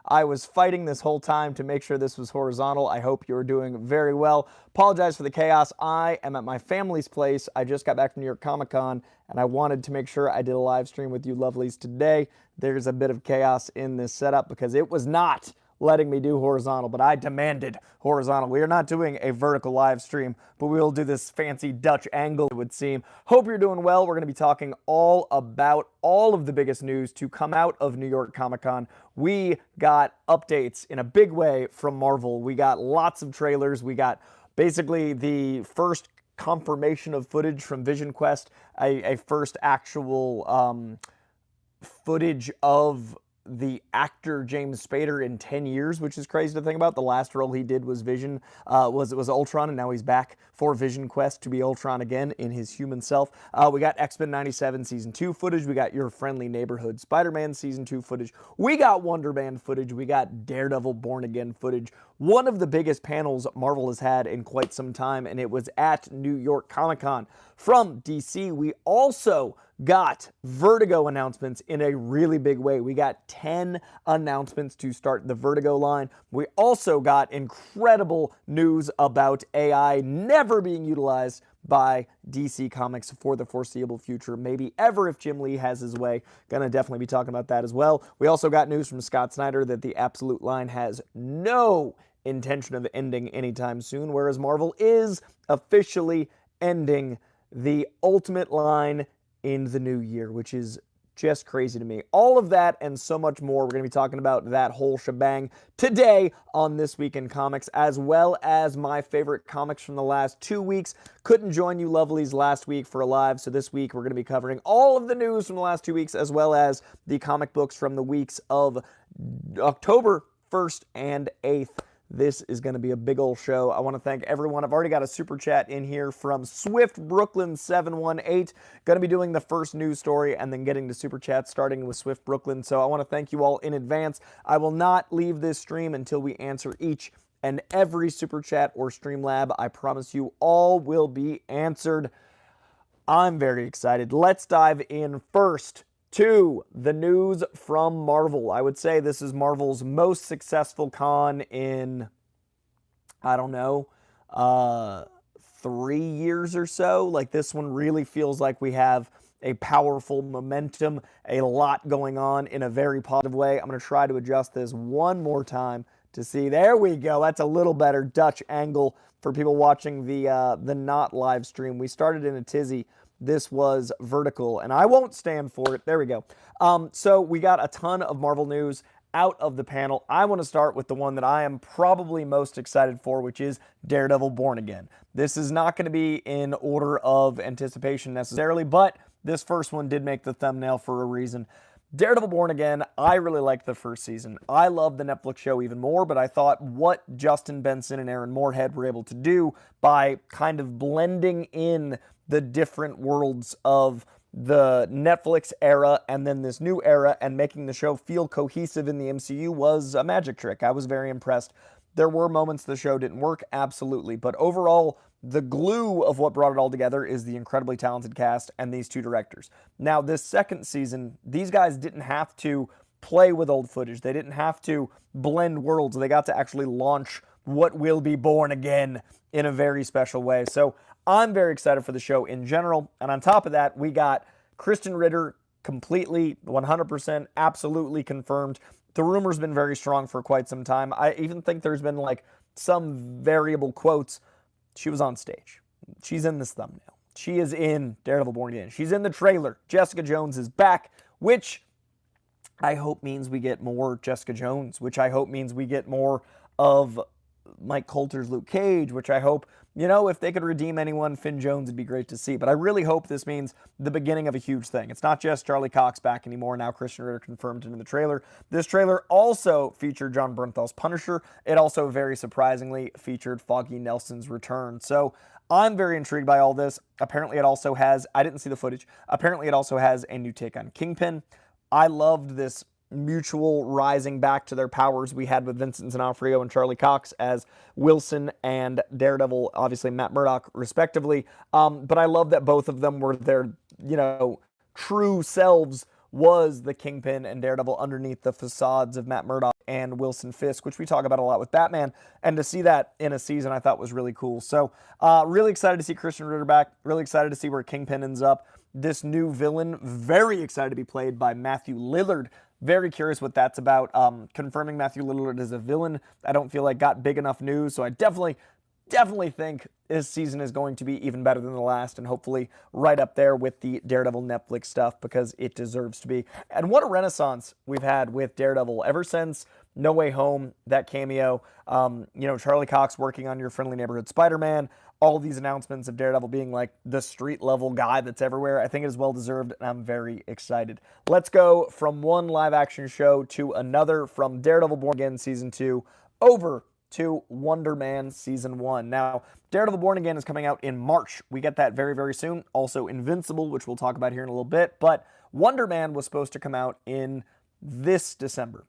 I was fighting this whole time to make sure this was horizontal. I hope you're doing very well. Apologize for the chaos. I am at my family's place. I just got back from New York ComicCon, and I wanted to make sure I did a live stream with you lovelies today. There's a bit of chaos in this setup because it was not letting me do horizontal, but I demanded horizontal. We are not doing a vertical live stream, but we will do this fancy Dutch angle, it would seem. Hope you're doing well. We're going to be talking all about all of the biggest news to come out of New York Comic Con. We got updates in a big way from Marvel. We got lots of trailers. We got basically the first confirmation of footage from Vision Quest, a first actual footage of the actor James Spader in 10 years, which is crazy to think about. The last role he did was Vision, was Ultron, and now he's back for Vision Quest to be Ultron again in his human self. We got X-Men 97 Season 2 footage. We got Your Friendly Neighborhood Spider-Man Season 2 footage. We got Wonder Man footage. We got Daredevil Born Again footage. One of the biggest panels Marvel has had in quite some time, and it was at New York Comic Con. From DC, we also got Vertigo announcements in a really big way. We got 10 announcements to start the Vertigo line. We also got incredible news about AI never being utilized by DC Comics for the foreseeable future, maybe ever if Jim Lee has his way. Gonna definitely be talking about that as well. We also got news from Scott Snyder that the Absolute line has no intention of ending anytime soon, whereas Marvel is officially ending the Ultimate line in the new year, which is just crazy to me. All of that and so much more. We're going to be talking about that whole shebang today on This Week in Comics, as well as my favorite comics from the last 2 weeks. Couldn't join you lovelies last week for a live, so this week we're going to be covering all of the news from the last 2 weeks, as well as the comic books from the weeks of October 1st and 8th. This is going to be a big old show. I want to thank everyone. I've already got a super chat in here from Swift Brooklyn 718. Going to be doing the first news story and then getting to super chat starting with Swift Brooklyn. So I want to thank you all in advance. I will not leave this stream until we answer each and every super chat or Streamlab. I promise you all will be answered. I'm very excited. Let's dive in first to the news from Marvel. I would say this is Marvel's most successful con in, I don't know, 3 years or so. Like, this one really feels like we have a powerful momentum, a lot going on in a very positive way. I'm going to try to adjust this one more time to see. There we go. That's a little better Dutch angle for people watching the not live stream. We started in a tizzy. This was vertical, and I won't stand for it. There we go. So we got a ton of Marvel news out of the panel. I want to start with the one that I am probably most excited for, which is Daredevil Born Again. This is not going to be in order of anticipation necessarily, but this first one did make the thumbnail for a reason. Daredevil Born Again, I really liked the first season. I love the Netflix show even more, but I thought what Justin Benson and Aaron Moorhead were able to do by kind of blending in the different worlds of the Netflix era and then this new era and making the show feel cohesive in the MCU was a magic trick. I was very impressed. There were moments the show didn't work, absolutely, but overall, the glue of what brought it all together is the incredibly talented cast and these two directors. Now, this second season, these guys didn't have to play with old footage. They didn't have to blend worlds. They got to actually launch what will be born again in a very special way. So I'm very excited for the show in general. And on top of that, we got Kristen Ritter completely, 100%, absolutely confirmed. The rumor's been very strong for quite some time. I even think there's been like some variable quotes. She was on stage. She's in this thumbnail. She is in Daredevil Born Again. She's in the trailer. Jessica Jones is back, which I hope means we get more Jessica Jones, which I hope means we get more of Mike Coulter's Luke Cage, which I hope, you know, if they could redeem anyone, Finn Jones would be great to see. But I really hope this means the beginning of a huge thing. It's not just Charlie Cox back anymore. Now Christian Ritter confirmed in the trailer. This trailer also featured John Bernthal's Punisher. It also, very surprisingly, featured Foggy Nelson's return. So I'm very intrigued by all this. Apparently it also has, I didn't see the footage, apparently it also has a new take on Kingpin. I loved this mutual rising back to their powers we had with Vincent D'Onofrio and Charlie Cox as Wilson and Daredevil, obviously Matt Murdock, respectively. But I love that both of them were their, you know, true selves was the Kingpin and Daredevil underneath the facades of Matt Murdock and Wilson Fisk, which we talk about a lot with Batman. And to see that in a season I thought was really cool. So really excited to see Christian Ritter back. Really excited to see where Kingpin ends up. This new villain, very excited to be played by Matthew Lillard. Very curious what that's about. Confirming Matthew Lillard as a villain, I don't feel like got big enough news. So I definitely think this season is going to be even better than the last, and hopefully right up there with the Daredevil Netflix stuff, because it deserves to be. And what a renaissance we've had with Daredevil ever since No Way Home, that cameo. Charlie Cox working on Your Friendly Neighborhood Spider-Man, all these announcements of Daredevil being like the street level guy that's everywhere. I think it is well deserved, and I'm very excited. Let's go from one live action show to another, from Daredevil Born Again Season 2 over to Wonder Man Season 1. Now, Daredevil Born Again is coming out in March. We get that very, very soon. Also Invincible, which we'll talk about here in a little bit. But Wonder Man was supposed to come out in this December.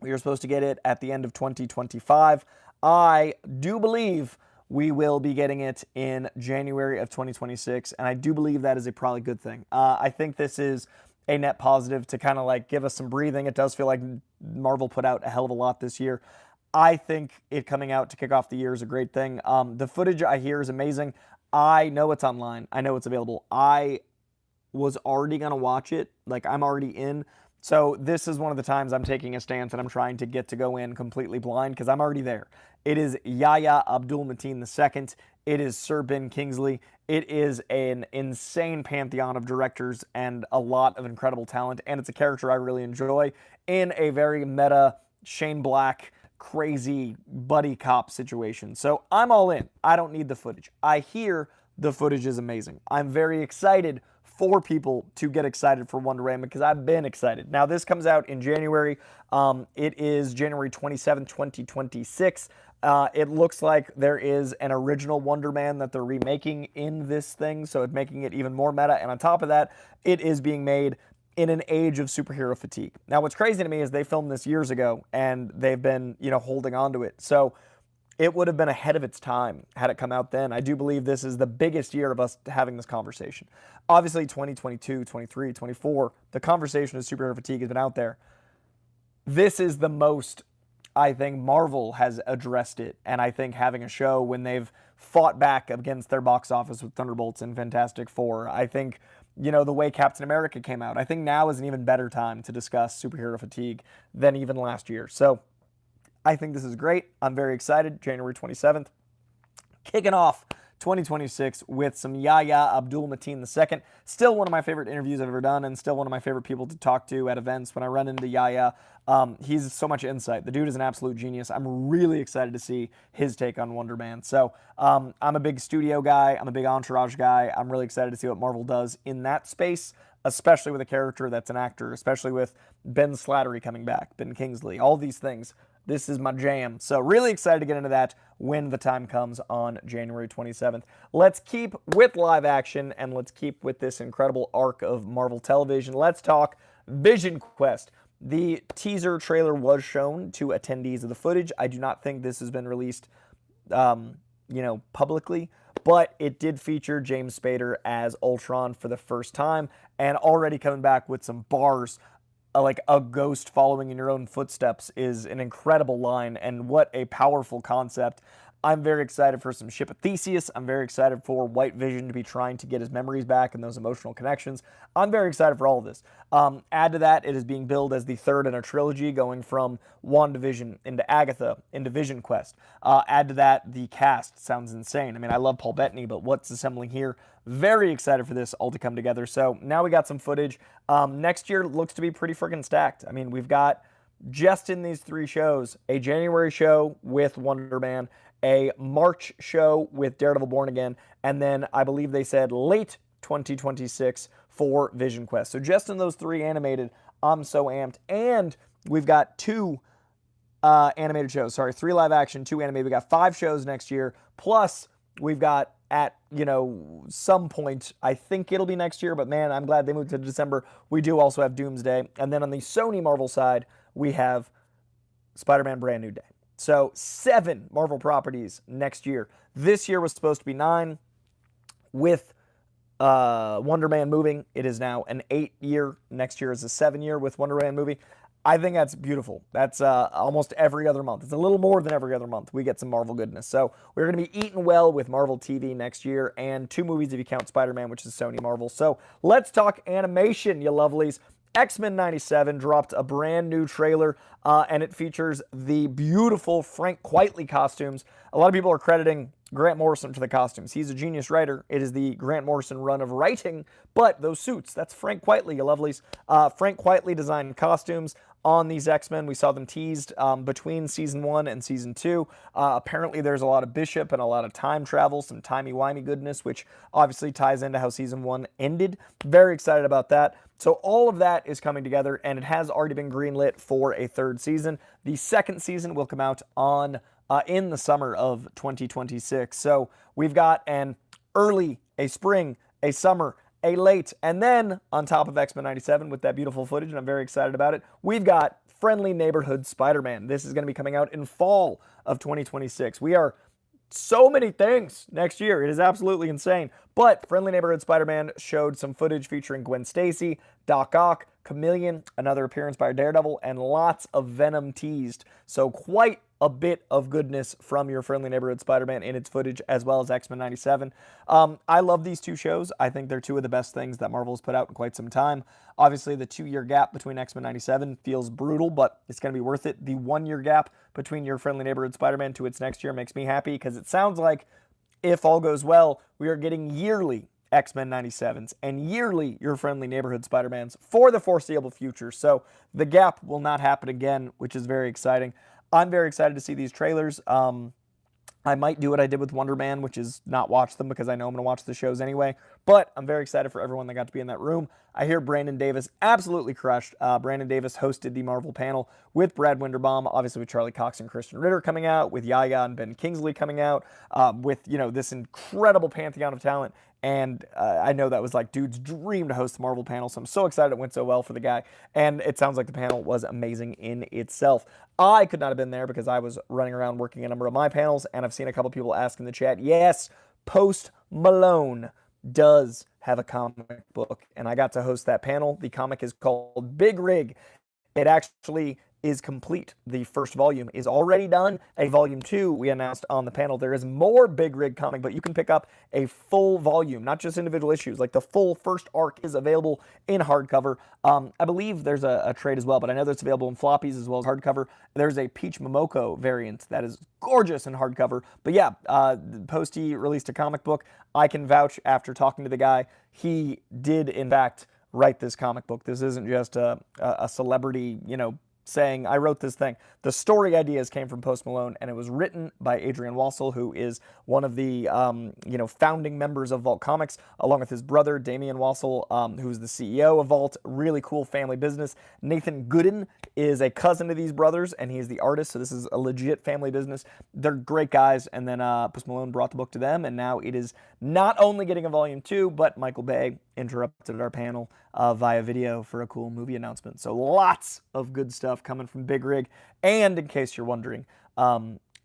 We were supposed to get it at the end of 2025. I do believe we will be getting it in January of 2026, and I do believe that is a probably good thing. I think this is a net positive to kind of like give us some breathing. It does feel like Marvel put out a hell of a lot this year. I think it coming out to kick off the year is a great thing. The footage I hear is amazing. I know it's online. I know it's available. I was already going to watch it. Like, I'm already in. So this is one of the times I'm taking a stance and I'm trying to get to go in completely blind, because I'm already there. It is Yahya Abdul-Mateen II. It is Sir Ben Kingsley. It is an insane pantheon of directors and a lot of incredible talent. And it's a character I really enjoy in a very meta Shane Black crazy buddy cop situation. So I'm all in. I don't need the footage. I hear the footage is amazing. I'm very excited for people to get excited for Wonder Woman, because I've been excited. Now, this comes out in January. It is January 27th, 2026. It looks like there is an original Wonder Man that they're remaking in this thing, so it's making it even more meta. And on top of that, it is being made in an age of superhero fatigue. Now, what's crazy to me is they filmed this years ago, and they've been, holding on to it. So it would have been ahead of its time had it come out then. I do believe this is the biggest year of us having this conversation. Obviously, 2022, 23, 24, the conversation of superhero fatigue has been out there. This is the most, I think, Marvel has addressed it. And I think having a show when they've fought back against their box office with Thunderbolts and Fantastic Four, I think, the way Captain America came out, I think now is an even better time to discuss superhero fatigue than even last year. So I think this is great. I'm very excited. January 27th, kicking off 2026 with some Yahya Abdul-Mateen II. Still one of my favorite interviews I've ever done, and still one of my favorite people to talk to at events when I run into Yahya. He's so much insight. The dude is an absolute genius. I'm really excited to see his take on Wonder Man. So I'm a big studio guy. I'm a big Entourage guy. I'm really excited to see what Marvel does in that space, especially with a character that's an actor, especially with Ben Slattery coming back, Ben Kingsley, all these things. This is my jam. So really excited to get into that when the time comes on January 27th. Let's keep with live action, and let's keep with this incredible arc of Marvel Television. Let's talk Vision Quest. The teaser trailer was shown to attendees of the footage. I do not think this has been released, publicly, but it did feature James Spader as Ultron for the first time, and already coming back with some bars. Like, a ghost following in your own footsteps is an incredible line, and what a powerful concept. I'm very excited for some Ship of Theseus. I'm very excited for White Vision to be trying to get his memories back and those emotional connections. I'm very excited for all of this. Add to that, it is being billed as the third in a trilogy, going from WandaVision into Agatha into Vision Quest. Add to that, the cast sounds insane. I mean, I love Paul Bettany, but what's assembling here? Very excited for this all to come together. So now we got some footage. Next year looks to be pretty freaking stacked. I mean, we've got, just in these three shows, a January show with Wonder Man, a March show with Daredevil Born Again, and then I believe they said late 2026 for Vision Quest. So just in those three animated, I'm so amped. And we've got two animated shows. Sorry, 3 live action, 2 animated. We got 5 shows next year. Plus, we've got at, some point, I think it'll be next year, but man, I'm glad they moved to December. We do also have Doomsday. And then on the Sony Marvel side, we have Spider-Man Brand New Day. So 7 Marvel properties next year. This year was supposed to be 9 with Wonder Man moving. It is now an 8-year. Next year is a 7-year with Wonder Man movie. I think that's beautiful. That's almost every other month. It's a little more than every other month. We get some Marvel goodness. So we're going to be eating well with Marvel TV next year, and 2 movies if you count Spider-Man, which is Sony Marvel. So let's talk animation, you lovelies. X-Men 97 dropped a brand new trailer, and it features the beautiful Frank Quitely costumes. A lot of people are crediting Grant Morrison for the costumes. He's a genius writer. It is the Grant Morrison run of writing, but those suits, that's Frank Quitely, you lovelies. Frank Quitely designed costumes on these X-Men. We saw them teased between season 1 and season 2. Apparently there's a lot of Bishop and a lot of time travel, some timey-wimey goodness, which obviously ties into how season 1 ended. Very excited about that. So all of that is coming together, and it has already been greenlit for a 3rd season. The 2nd season will come out on in the summer of 2026. So we've got an early, a spring, a summer, a late, and then on top of X-Men 97 with that beautiful footage, and I'm very excited about it, we've got Friendly Neighborhood Spider-Man. This is going to be coming out in fall of 2026. We are so many things next year. It is absolutely insane. But Friendly Neighborhood Spider-Man showed some footage featuring Gwen Stacy, Doc Ock, Chameleon, another appearance by Daredevil, and lots of Venom teased. So quite a bit of goodness from your Friendly Neighborhood Spider-Man in its footage, as well as X-Men 97. I love these 2 shows. I think they're 2 of the best things that Marvel's put out in quite some time. Obviously, the 2-year gap between X-Men 97 feels brutal, but it's going to be worth it. The 1-year gap between your Friendly Neighborhood Spider-Man to its next year makes me happy, because it sounds like, if all goes well, we are getting yearly X-Men 97s and yearly your Friendly Neighborhood Spider-Mans for the foreseeable future. So the gap will not happen again, which is very exciting. I'm very excited to see these trailers. I might do what I did with Wonder Man, which is not watch them, because I know I'm going to watch the shows anyway. But I'm very excited for everyone that got to be in that room. I hear Brandon Davis absolutely crushed. Brandon Davis hosted the Marvel panel with Brad Winderbaum, obviously with Charlie Cox and Christian Ritter coming out, with Yaya and Ben Kingsley coming out, with, you know, this incredible pantheon of talent. And I know that was like dude's dream to host the Marvel panel, so I'm so excited it went so well for the guy. And it sounds like the panel was amazing in itself. I could not have been there because I was running around working a number of my panels, and I've seen a couple people ask in the chat, yes, Post Malone does have a comic book, and I got to host that panel. The comic is called Big Rig. It actually is complete. The first volume is already done. A volume 2 we announced on the panel. There is more Big Rig coming, but you can pick up a full volume, not just individual issues. Like the full first arc is available in hardcover. I believe there's a trade as well, but I know that's available in floppies as well as hardcover. There's a Peach Momoko variant that is gorgeous in hardcover. But yeah, Posty released a comic book. I can vouch after talking to the guy. He did, in fact, write this comic book. This isn't just a celebrity, you know, saying, I wrote this thing. The story ideas came from Post Malone, and it was written by Adrian Wassel, who is one of the, you know, founding members of Vault Comics, along with his brother, Damian Wassel, who's the CEO of Vault. Really cool family business. Nathan Gooden is a cousin to these brothers, and he is the artist, so this is a legit family business. They're great guys, and then Post Malone brought the book to them, and now it is not only getting a volume 2, but Michael Bay interrupted our panel via video for a cool movie announcement. So lots of good stuff coming from Big Rig. And in case you're wondering,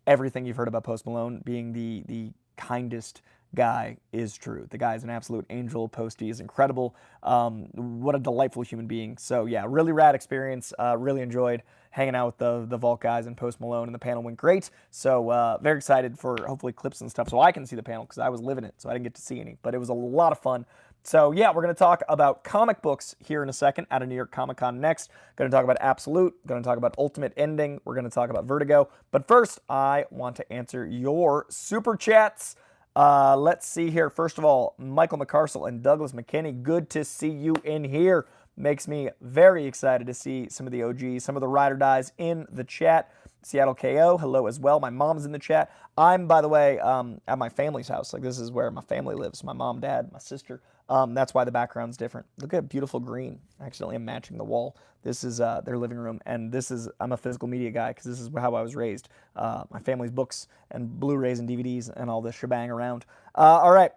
everything you've heard about Post Malone being the kindest guy is true. The guy is an absolute angel. Posty is incredible. What a delightful human being. So yeah, really rad experience. Really enjoyed hanging out with the Vault guys and Post Malone, and the panel went great. So very excited for hopefully clips and stuff so I can see the panel, because I was living it, so I didn't get to see any. But it was a lot of fun. So yeah, we're going to talk about comic books here in a second at a New York ComicCon next. Going to talk about Absolute, going to talk about Ultimate Ending, we're going to talk about Vertigo. But first, I want to answer your super chats. Let's see here. First of all, Michael McCarcel and Douglas McKinney, good to see you in here. Makes me very excited to see some of the OGs, some of the ride or dies in the chat. Seattle KO, hello as well. My mom's in the chat. I'm, by the way, at my family's house. Like, this is where my family lives. My mom, dad, my sister. That's why the background's different. Look at beautiful green. Accidentally I'm matching the wall. This is their living room, and this is, I'm a physical media guy because this is how I was raised. My family's books and Blu-rays and DVDs and all this shebang around. All right.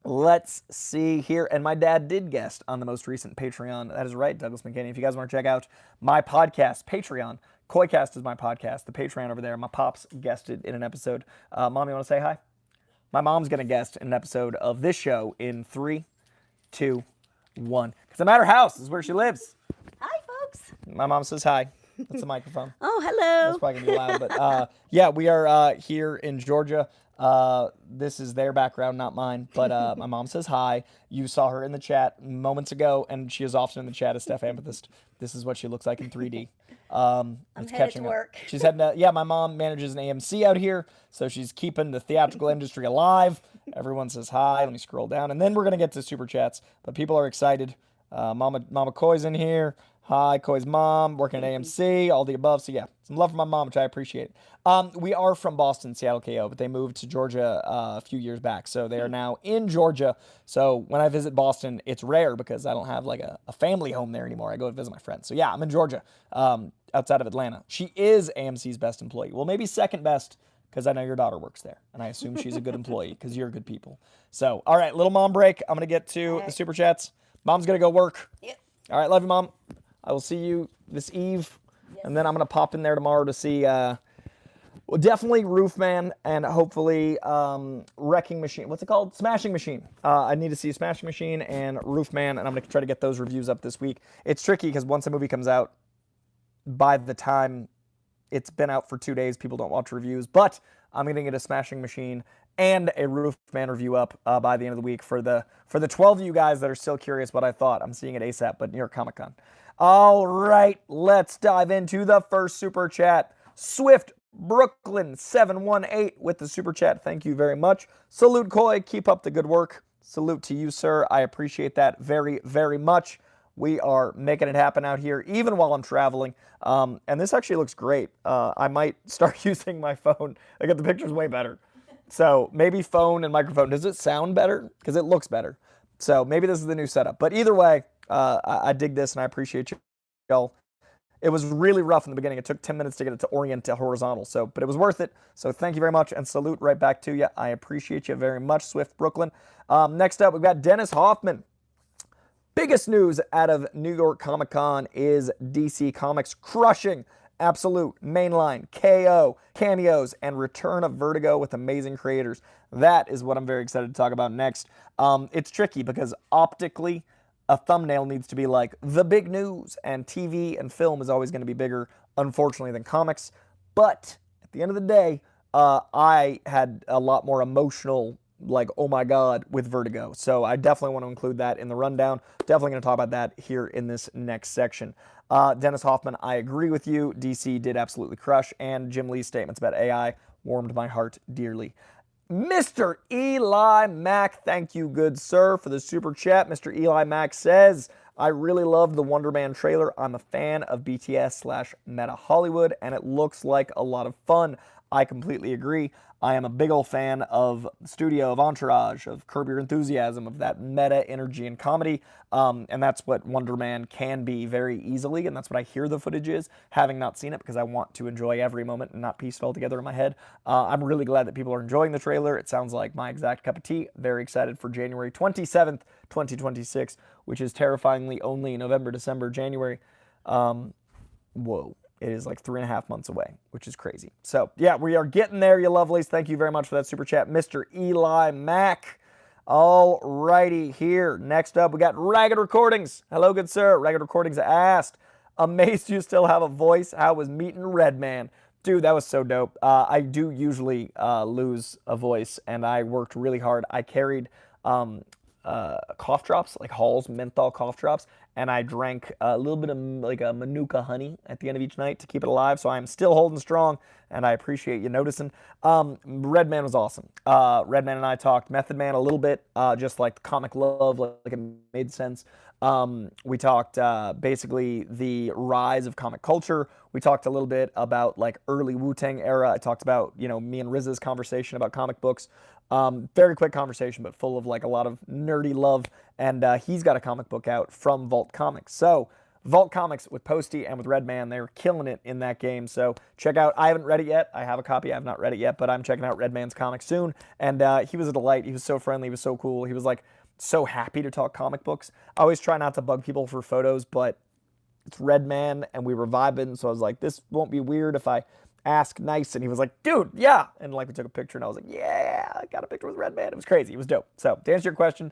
Let's see here. And my dad did guest on the most recent Patreon. That is right, Douglas McKinney. If you guys want to check out my podcast, Patreon, Koicast is my podcast, the Patreon over there. My pops guested in an episode. Mom, you want to say hi? My mom's going to guest in an episode of this show in 3, 2, 1. Because I'm at her house. This is where she lives. Hi, folks. My mom says hi. That's the microphone. Oh, hello. That's probably going to be loud. But yeah, we are here in Georgia. This is their background, not mine. But my mom says hi. You saw her in the chat moments ago, and she is often in the chat as Steph Amethyst. This is what she looks like in 3D. I'm headed to work. She's heading to, yeah, my mom manages an AMC out here, so she's keeping the theatrical industry alive. Everyone says hi. Let me scroll down, and then we're going to get to Super Chats. But people are excited. Mama Koi's in here. Hi, Koi's mom, working at AMC, all the above. So yeah, some love for my mom, which I appreciate. We are from Boston, Seattle, KO, but they moved to Georgia a few years back. So they are now in Georgia. So when I visit Boston, it's rare because I don't have like a family home there anymore. I go to visit my friends. So yeah, I'm in Georgia, outside of Atlanta. She is AMC's best employee. Well, maybe second best, because I know your daughter works there. And I assume she's a good employee because you're good people. So, all right, little mom break. I'm going to get to the Super Chats. Mom's going to go work. Yep. All right, love you, Mom. I will see you this eve, and then I'm going to pop in there tomorrow to see, well, definitely Roofman and hopefully Wrecking Machine. What's it called? Smashing Machine. I need to see Smashing Machine and Roofman, and I'm going to try to get those reviews up this week. It's tricky because once a movie comes out, by the time it's been out for 2 days, people don't watch reviews, but I'm going to get a Smashing Machine and a Roofman review up by the end of the week for the 12 of you guys that are still curious what I thought. I'm seeing it ASAP, but New York ComicCon. All right, let's dive into the first Super Chat. Swift Brooklyn 718 with the Super Chat. Thank you very much. Salute, Koi. Keep up the good work. Salute to you, sir. I appreciate that very, very much. We are making it happen out here, even while I'm traveling. And this actually looks great. I might start using my phone. I got the pictures way better. So maybe phone and microphone. Does it sound better? Because it looks better. So maybe this is the new setup. But either way, I dig this and I appreciate you all. It was really rough in the beginning. It took 10 minutes to get it to orient to horizontal. But it was worth it. So thank you very much and salute right back to you. I appreciate you very much, Swift Brooklyn. Next up, we've got Dennis Hoffman. Biggest news out of New York Comic-Con is DC Comics crushing absolute mainline KO cameos and return of Vertigo with amazing creators. That is what I'm very excited to talk about next. It's tricky because optically, a thumbnail needs to be like the big news, and TV and film is always going to be bigger, unfortunately, than comics. But at the end of the day, I had a lot more emotional, like, oh my God, with Vertigo. So I definitely want to include that in the rundown. Definitely going to talk about that here in this next section. Dennis Hoffman, I agree with you. DC did absolutely crush, and Jim Lee's statements about AI warmed my heart dearly. Mr. Eli Mack, thank you, good sir, for the super chat. Mr. Eli Mack says, I really loved the Wonder Man trailer. I'm a fan of BTS/Meta Hollywood, and it looks like a lot of fun. I completely agree. I am a big old fan of the studio, of Entourage, of Curb Your Enthusiasm, of that meta energy and comedy. And that's what Wonder Man can be very easily. And that's what I hear the footage is, having not seen it, because I want to enjoy every moment and not piece it all together in my head. I'm really glad that people are enjoying the trailer. It sounds like my exact cup of tea. Very excited for January 27th, 2026, which is terrifyingly only November, December, January. Whoa. It is like 3.5 months away, which is crazy. So, yeah, we are getting there, you lovelies. Thank you very much for that super chat, Mr. Eli Mack. All righty, here. Next up, we got Ragged Recordings. Hello, good sir. Ragged Recordings asked, amazed you still have a voice. How was meeting Redman? Dude, that was so dope. I do usually lose a voice, and I worked really hard. I carried cough drops, like Hall's menthol cough drops, and I drank a little bit of like a Manuka honey at the end of each night to keep it alive. So I'm still holding strong, and I appreciate you noticing. Redman was awesome. Redman and I talked Method Man a little bit, just like the comic love, like it made sense. We talked basically the rise of comic culture. We talked a little bit about like early Wu-Tang era. I talked about, you know, me and RZA's conversation about comic books. Very quick conversation, but full of like a lot of nerdy love. And he's got a comic book out from Vault Comics. So Vault Comics with Posty and with Redman, they're killing it in that game. So check out, I haven't read it yet. I have a copy. I have not read it yet, but I'm checking out Redman's comic soon. And he was a delight. He was so friendly. He was so cool. He was like so happy to talk comic books. I always try not to bug people for photos, but it's Redman and we were vibing. So I was like, this won't be weird if I ask nice, and he was like, dude, yeah. And like we took a picture, and I was like, yeah, I got a picture with Red Man. It was crazy. It was dope. So to answer your question,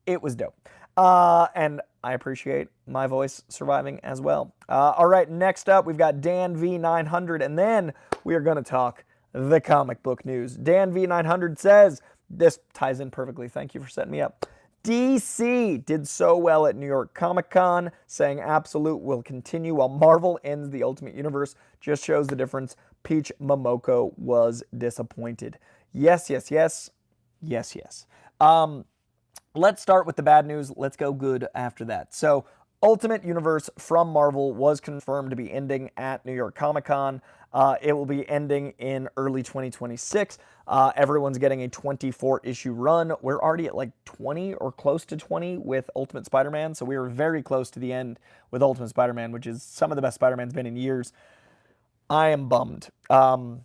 it was dope. And I appreciate my voice surviving as well. All right, next up, we've got Dan V900, and then we are going to talk the comic book news. Dan V900 says, this ties in perfectly. Thank you for setting me up. DC did so well at New York ComicCon, saying Absolute will continue while Marvel ends the Ultimate Universe. Just shows the difference. Peach Momoko was disappointed. Yes, yes, yes. Yes, yes. Let's start with the bad news. Let's go good after that. So, Ultimate Universe from Marvel was confirmed to be ending at New York Comic-Con. It will be ending in early 2026. Everyone's getting a 24-issue run. We're already at like 20 or close to 20 with Ultimate Spider-Man, so we were very close to the end with Ultimate Spider-Man, which is some of the best Spider-Man's been in years. I am bummed. I'm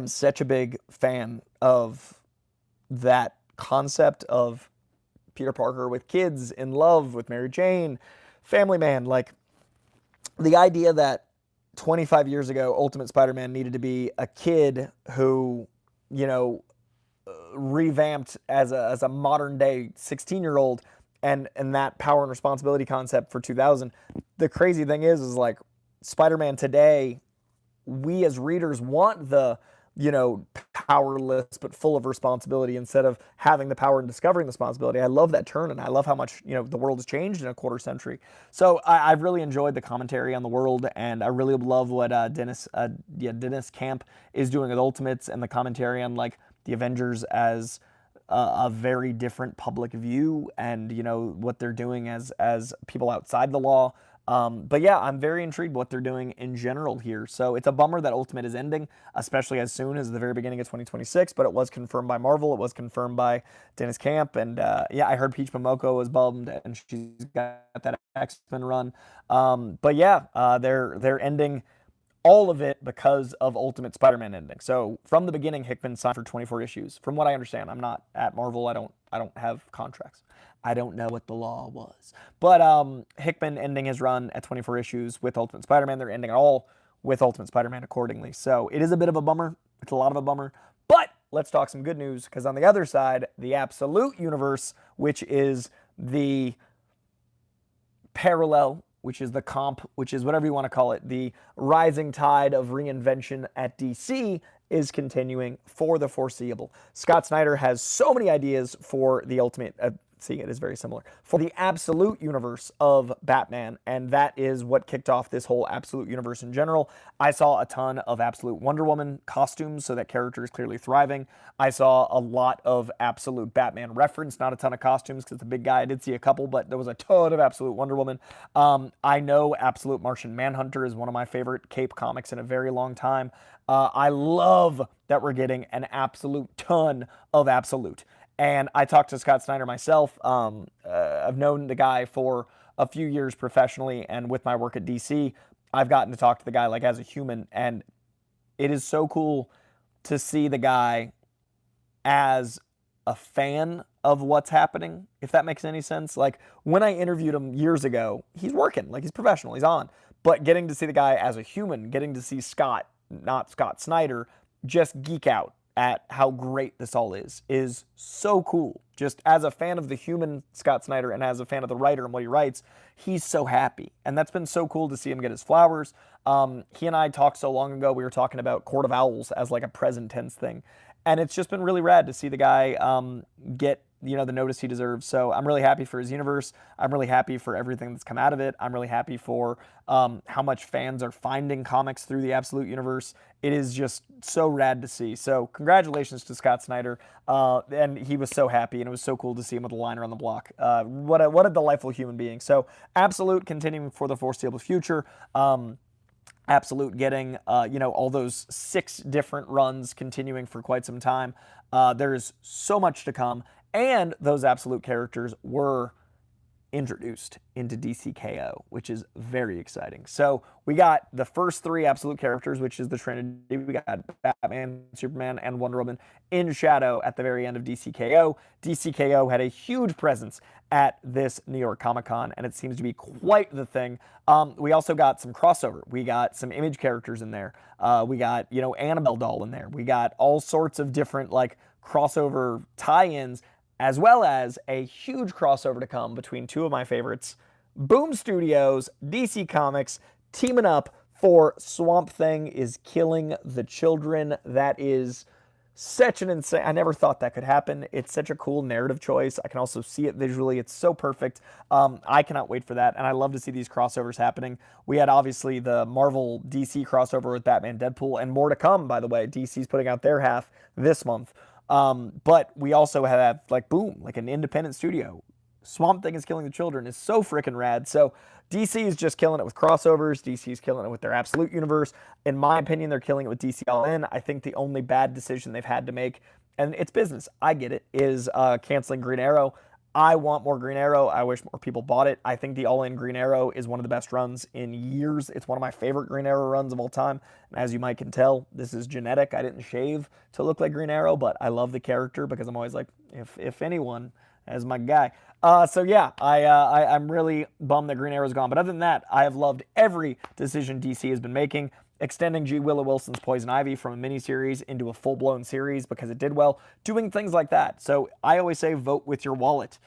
such a big fan of that concept of Peter Parker with kids, in love with Mary Jane, family man. Like, the idea that 25 years ago, Ultimate Spider-Man needed to be a kid who, you know, revamped as a modern day 16-year-old, and that power and responsibility concept for 2000. The crazy thing is like, Spider-Man today, we as readers want the, you know, powerless but full of responsibility instead of having the power and discovering the responsibility. I love that turn, and I love how much, you know, the world has changed in a quarter century. So I've really enjoyed the commentary on the world, and I really love what Dennis Camp is doing with Ultimates, and the commentary on like the Avengers as a very different public view, and you know what they're doing as people outside the law. But yeah, I'm very intrigued what they're doing in general here. So it's a bummer that Ultimate is ending, especially as soon as the very beginning of 2026, but it was confirmed by Marvel. It was confirmed by Dennis Camp. And yeah, I heard Peach Momoko was bummed, and she's got that X-Men run. But yeah, they're ending all of it because of Ultimate Spider-Man ending. So from the beginning, Hickman signed for 24 issues. From what I understand, I'm not at Marvel. I don't have contracts. I don't know what the law was. But Hickman ending his run at 24 issues with Ultimate Spider-Man. They're ending it all with Ultimate Spider-Man accordingly. So it is a bit of a bummer. It's a lot of a bummer. But let's talk some good news, because on the other side, the Absolute Universe, which is the parallel, which is the comp, which is whatever you want to call it, the rising tide of reinvention at DC, is continuing for the foreseeable. Scott Snyder has so many ideas for the Ultimate, see, it is very similar, for the Absolute Universe of Batman, and that is what kicked off this whole Absolute Universe in general. I saw a ton of Absolute Wonder Woman costumes, so that character is clearly thriving. I saw a lot of Absolute Batman reference, not a ton of costumes, because the big guy, I did see a couple, but there was a ton of Absolute Wonder Woman. I know Absolute Martian Manhunter is one of my favorite Cape comics in a very long time. I love that we're getting an absolute ton of Absolute. And I talked to Scott Snyder myself. I've known the guy for a few years professionally, and with my work at DC, I've gotten to talk to the guy like as a human, and it is so cool to see the guy as a fan of what's happening, if that makes any sense. Like, when I interviewed him years ago, he's working, like he's professional, he's on. But getting to see the guy as a human, getting to see Scott, not Scott Snyder, just geek out at how great this all is so cool. Just as a fan of the human Scott Snyder and as a fan of the writer and what he writes, he's so happy. And that's been so cool to see him get his flowers. He and I talked so long ago, we were talking about Court of Owls as like a present tense thing. And it's just been really rad to see the guy get, you know, the notice he deserves. So I'm really happy for his universe. I'm really happy for everything that's come out of it. I'm really happy for how much fans are finding comics through the Absolute Universe. It is just so rad to see. So congratulations to Scott Snyder. And he was so happy, and it was so cool to see him with a liner on the block. What a delightful human being. So Absolute continuing for the foreseeable future. Absolute getting, you know, all those 6 different runs continuing for quite some time. There's so much to come. And those Absolute characters were introduced into DCKO, which is very exciting. So we got the first three absolute characters, which is the Trinity. We got Batman, Superman, and Wonder Woman in shadow at the very end of DCKO. DCKO had a huge presence at this New York Comic-Con, and it seems to be quite the thing. We also got some crossover. We got some Image characters in there. We got, Annabelle doll in there. We got all sorts of different, crossover tie-ins, as well as a huge crossover to come between two of my favorites, Boom Studios, DC Comics, teaming up for Swamp Thing is Killing the Children. That is such an insane, I never thought that could happen. It's such a cool narrative choice. I can also see it visually. It's so perfect. I cannot wait for that, and I love to see these crossovers happening. We had obviously the Marvel DC crossover with Batman Deadpool, and more to come, by the way. DC's putting out their half this month. But we also have Boom, an independent studio. Swamp Thing is Killing the Children is so freaking rad. So DC is just killing it with crossovers. DC is killing it with their Absolute Universe. In my opinion, they're killing it with DC All In. I think the only bad decision they've had to make, and it's business, I get it, is canceling Green Arrow. I want more Green Arrow. I wish more people bought it. I think the All-In Green Arrow is one of the best runs in years. It's one of my favorite Green Arrow runs of all time. And as you might can tell, this is genetic. I didn't shave to look like Green Arrow, but I love the character because I'm always like, if anyone, as my guy. So yeah, I'm really bummed that Green Arrow's gone. But other than that, I have loved every decision DC has been making. Extending G. Willow Wilson's Poison Ivy from a miniseries into a full-blown series because it did well, doing things like that. So I always say vote with your wallet.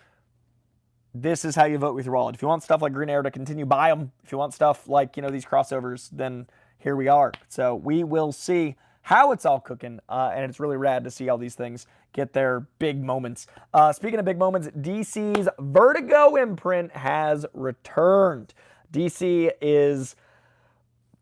This is how you vote with your wallet. If you want stuff like Green Arrow to continue, buy them. If you want stuff like, these crossovers, then here we are. So we will see how it's all cooking, and it's really rad to see all these things get their big moments. Speaking of big moments, DC's Vertigo imprint has returned. DC is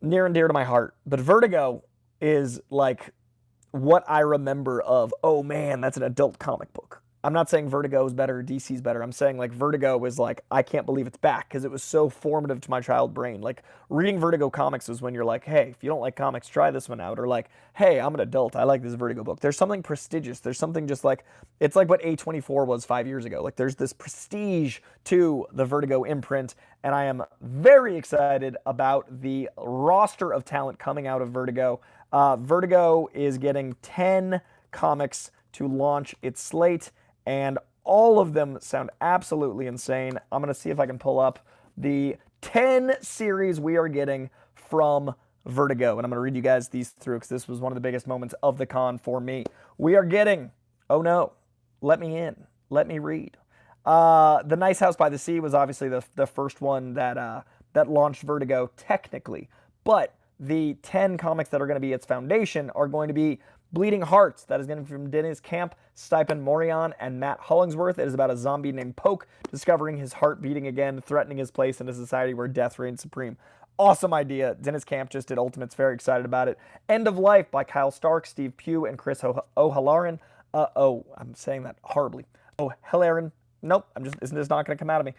near and dear to my heart, but Vertigo is what I remember of, oh man, that's an adult comic book. I'm not saying Vertigo is better or DC's better. I'm saying Vertigo was I can't believe it's back because it was so formative to my child brain. Reading Vertigo comics is when you're hey, if you don't like comics, try this one out. Or hey, I'm an adult. I like this Vertigo book. There's something prestigious. There's something just it's like what A24 was 5 years ago. There's this prestige to the Vertigo imprint, and I am very excited about the roster of talent coming out of Vertigo. Vertigo is getting 10 comics to launch its slate, and all of them sound absolutely insane. I'm going to see if I can pull up the 10 series we are getting from Vertigo, and I'm going to read you guys these through because this was one of the biggest moments of the con for me. We are getting, oh no, let me in, let me read. The Nice House by the Sea was obviously the first one that launched Vertigo technically, but the 10 comics that are going to be its foundation are going to be Bleeding Hearts, that is going to be from Dennis Camp, Stipend Morion, and Matt Hollingsworth. It is about a zombie named Poke discovering his heart beating again, threatening his place in a society where death reigns supreme. Awesome idea. Dennis Camp just did Ultimates. Very excited about it. End of Life by Kyle Stark, Steve Pugh, and Chris O'Halloran. I'm saying that horribly. O'Halloran. Nope, it's just not going to come out of me.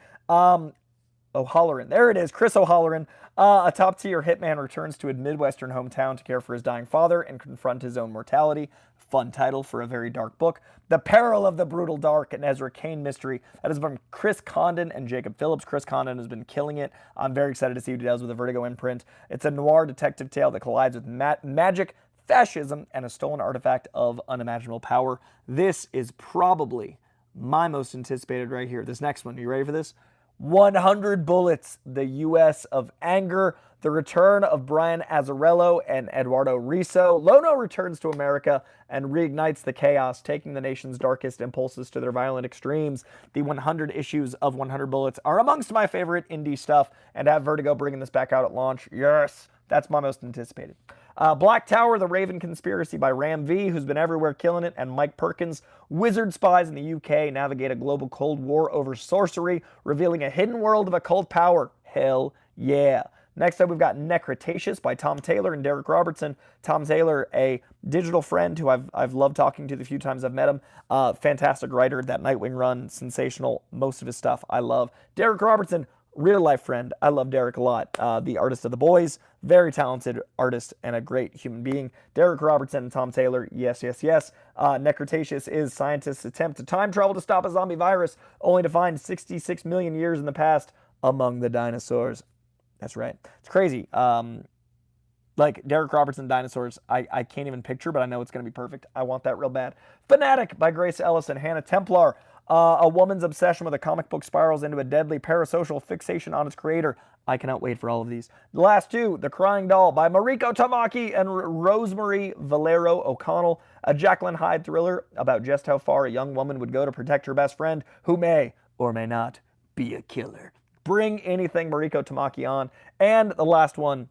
O'Halloran. There it is, Chris O'Halloran. A top-tier hitman returns to a Midwestern hometown to care for his dying father and confront his own mortality. Fun title for a very dark book. The Peril of the Brutal Dark, an Ezra Kane mystery. That is from Chris Condon and Jacob Phillips. Chris Condon has been killing it. I'm very excited to see what he does with the Vertigo imprint. It's a noir detective tale that collides with magic, fascism, and a stolen artifact of unimaginable power. This is probably my most anticipated right here. This next one. Are you ready for this? 100 Bullets, the U.S. of Anger, the return of Brian Azzarello and Eduardo Riso. Lono returns to America and reignites the chaos, taking the nation's darkest impulses to their violent extremes. The 100 issues of 100 Bullets are amongst my favorite indie stuff, and to have Vertigo bringing this back out at launch, yes, that's my most anticipated. Black Tower, The Raven Conspiracy by Ram V, who's been everywhere killing it, and Mike Perkins. Wizard spies in the UK navigate a global Cold War over sorcery, revealing a hidden world of occult power. Hell yeah. Next up, we've got Necretaceous by Tom Taylor and Derek Robertson. Tom Taylor, a digital friend who I've loved talking to the few times I've met him. Fantastic writer. That Nightwing run, sensational. Most of his stuff I love. Derek Robertson, real life friend. I love Derek a lot. The artist of The Boys, very talented artist and a great human being. Derek Robertson and Tom Taylor, yes, yes, yes. Necrotatius is scientists' attempt to time travel to stop a zombie virus, only to find 66 million years in the past among the dinosaurs. That's right. It's crazy. Like Derek Robertson dinosaurs, I can't even picture, but I know it's going to be perfect. I want that real bad. Fanatic by Grace Ellis and Hannah Templar. A woman's obsession with a comic book spirals into a deadly parasocial fixation on its creator. I cannot wait for all of these. The last two, The Crying Doll by Mariko Tamaki and Rosemary Valero O'Connell. A Jacqueline Hyde thriller about just how far a young woman would go to protect her best friend, who may or may not be a killer. Bring anything Mariko Tamaki on. And the last one,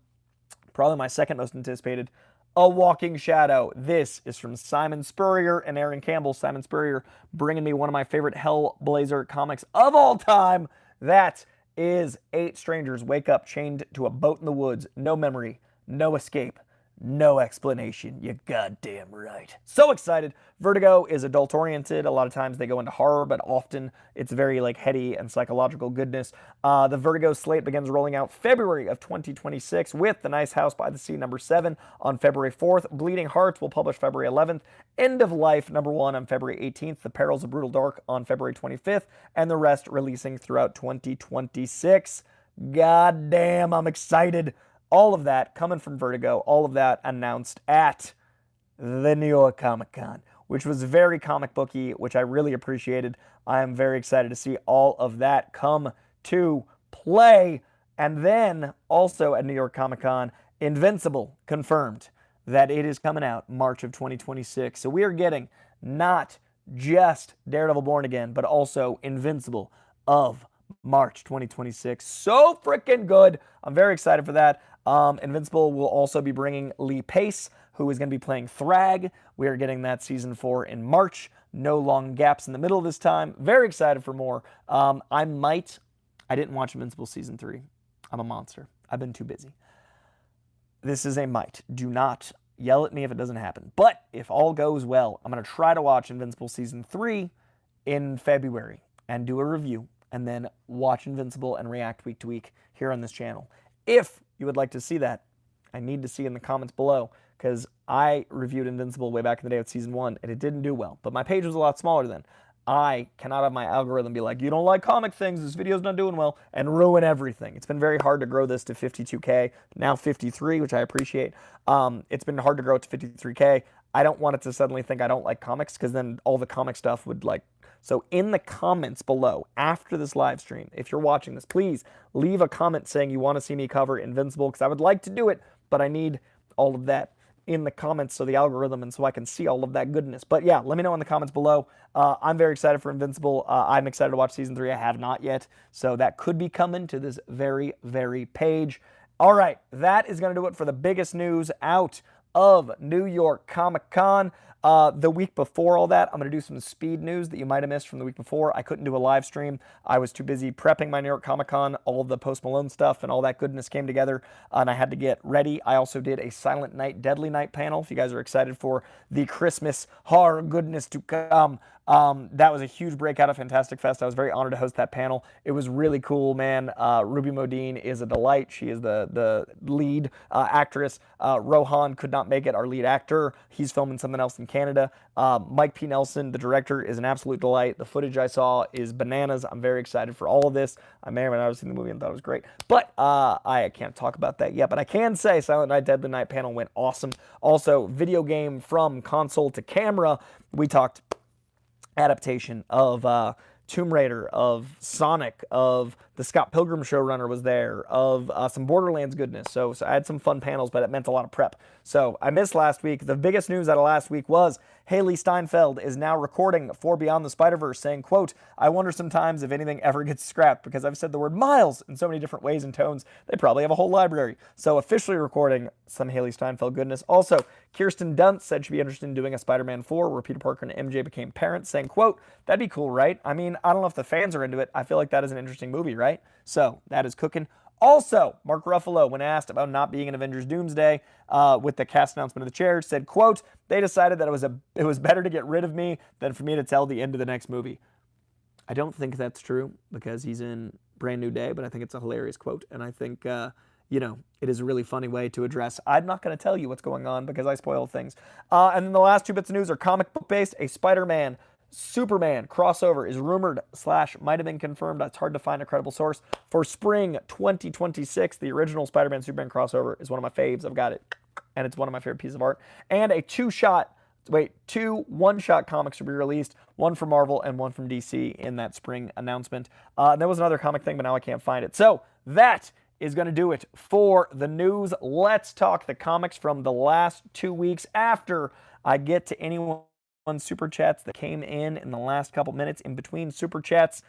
probably my second most anticipated, A Walking Shadow. This is from Simon Spurrier and Aaron Campbell. Simon Spurrier bringing me one of my favorite Hellblazer comics of all time. That is 8 strangers wake up chained to a boat in the woods. No memory, no escape, no explanation. You goddamn right. So excited. Vertigo is adult oriented. A lot of times they go into horror, but often it's very like heady and psychological goodness. The Vertigo slate begins rolling out February of 2026 with The Nice House by the Sea #7 on February 4th. Bleeding Hearts will publish February 11th. End of Life #1 on February 18th. The Perils of Brutal Dark on February 25th. And the rest releasing throughout 2026. God damn, I'm excited. All of that coming from Vertigo, all of that announced at the New York ComicCon, which was very comic booky, which I really appreciated. I am very excited to see all of that come to play. And then also at New York ComicCon, Invincible confirmed that it is coming out March of 2026. So we are getting not just Daredevil Born Again, but also Invincible of March 2026. So freaking good. I'm very excited for that. Invincible will also be bringing Lee Pace, who is going to be playing Thrag. We are getting that season 4 in March. No long gaps in the middle of this time. Very excited for more. I didn't watch Invincible season 3. I'm a monster. I've been too busy. This is a might. Do not yell at me if it doesn't happen. But if all goes well, I'm going to try to watch Invincible season 3 in February and do a review, and then watch Invincible and react week to week here on this channel. If you would like to see that, I need to see in the comments below, because I reviewed Invincible way back in the day with season 1, and it didn't do well. But my page was a lot smaller then. I cannot have my algorithm be like, you don't like comic things, this video's not doing well, and ruin everything. It's been very hard to grow this to 52K, now 53, which I appreciate. It's been hard to grow it to 53K. I don't want it to suddenly think I don't like comics, because then all the comic stuff would like... So in the comments below, after this live stream, if you're watching this, please leave a comment saying you want to see me cover Invincible, because I would like to do it, but I need all of that in the comments so the algorithm and so I can see all of that goodness. But yeah, let me know in the comments below. I'm very excited for Invincible. I'm excited to watch season 3. I have not yet, so that could be coming to this very, very page. All right, that is going to do it for the biggest news out of New York ComicCon. The week before all that, I'm going to do some speed news that you might have missed from the week before. I couldn't do a live stream. I was too busy prepping my New York Comic-Con. All of the Post Malone stuff and all that goodness came together, and I had to get ready. I also did a Silent Night, Deadly Night panel. If you guys are excited for the Christmas horror goodness to come, that was a huge breakout of Fantastic Fest. I was very honored to host that panel. It was really cool, man. Ruby Modine is a delight. She is the lead actress. Rohan could not make it, our lead actor. He's filming something else in Canada. Mike P. Nelson, the director, is an absolute delight. The footage I saw is bananas. I'm very excited for all of this. I may or may not have seen the movie and thought it was great, but I can't talk about that yet. But I can say Silent Night, Deadly Night panel went awesome. Also, video game from console to camera. We talked adaptation of Tomb Raider, of Sonic, of the Scott Pilgrim showrunner was there, of some Borderlands goodness. So I had some fun panels, but it meant a lot of prep. So I missed last week. The biggest news out of last week was Haley Steinfeld is now recording for Beyond the Spider-Verse, saying, quote, "I wonder sometimes if anything ever gets scrapped because I've said the word miles in so many different ways and tones, they probably have a whole library." So officially recording some Haley Steinfeld goodness. Also, Kirsten Dunst said she'd be interested in doing a Spider-Man 4 where Peter Parker and MJ became parents, saying, quote, "That'd be cool, right? I mean, I don't know if the fans are into it. I feel like that is an interesting movie, right?" So that is cooking. Also, Mark Ruffalo, when asked about not being in Avengers Doomsday with the cast announcement of the chair, said, quote, "They decided that it was better to get rid of me than for me to tell the end of the next movie." I don't think that's true because he's in brand new day, but I think it's a hilarious quote. And I think, you know, it is a really funny way to address. I'm not going to tell you what's going on because I spoil things. And then the last 2 bits of news are comic book based. A Spider-Man Superman crossover is rumored / might have been confirmed. It's hard to find a credible source for spring 2026. The original Spider-Man Superman crossover is one of my faves. I've got it, and it's one of my favorite pieces of art. And a two one-shot comics will be released, one from Marvel and one from DC in that spring announcement. There was another comic thing, but now I can't find it. So that is going to do it for the news. Let's talk the comics from the last 2 weeks after I get to anyone super chats that came in the last couple minutes in between super chats.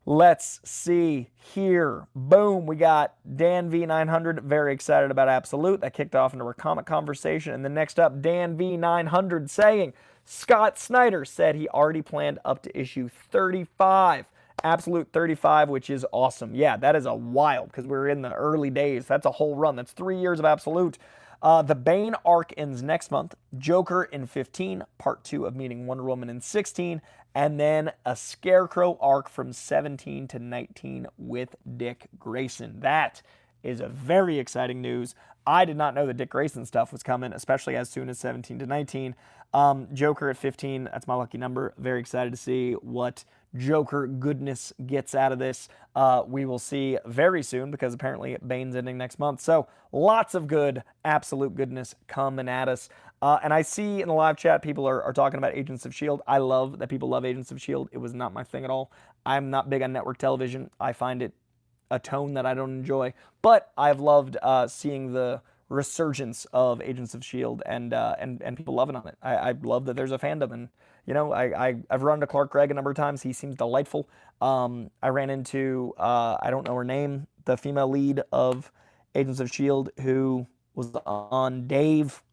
Let's see here. Boom, we got Dan V900, very excited about Absolute. That kicked off into our comic conversation. And then next up, Dan V900 saying, Scott Snyder said he already planned up to issue 35. Absolute 35, which is awesome. Yeah, that is a wild, because we're in the early days. That's a whole run. That's 3 years of Absolute. The Bane arc ends next month. Joker in 15, part 2 of meeting Wonder Woman in 16, and then a Scarecrow arc from 17 to 19 with Dick Grayson. That is a very exciting news. I did not know the Dick Grayson stuff was coming, especially as soon as 17 to 19. Joker at 15, that's my lucky number. Very excited to see what Joker goodness gets out of this. We will see very soon, because apparently Bane's ending next month. So lots of good, absolute goodness coming at us. And I see in the live chat people are talking about Agents of S.H.I.E.L.D. I love that people love Agents of S.H.I.E.L.D. It was not my thing at all. I'm not big on network television. I find it a tone that I don't enjoy. But I've loved seeing the resurgence of Agents of S.H.I.E.L.D. and people loving on it. I love that there's a fandom, and you know, I've run into Clark Gregg a number of times. He seems delightful. I ran into I don't know her name, the female lead of Agents of S.H.I.E.L.D. who was on Dave.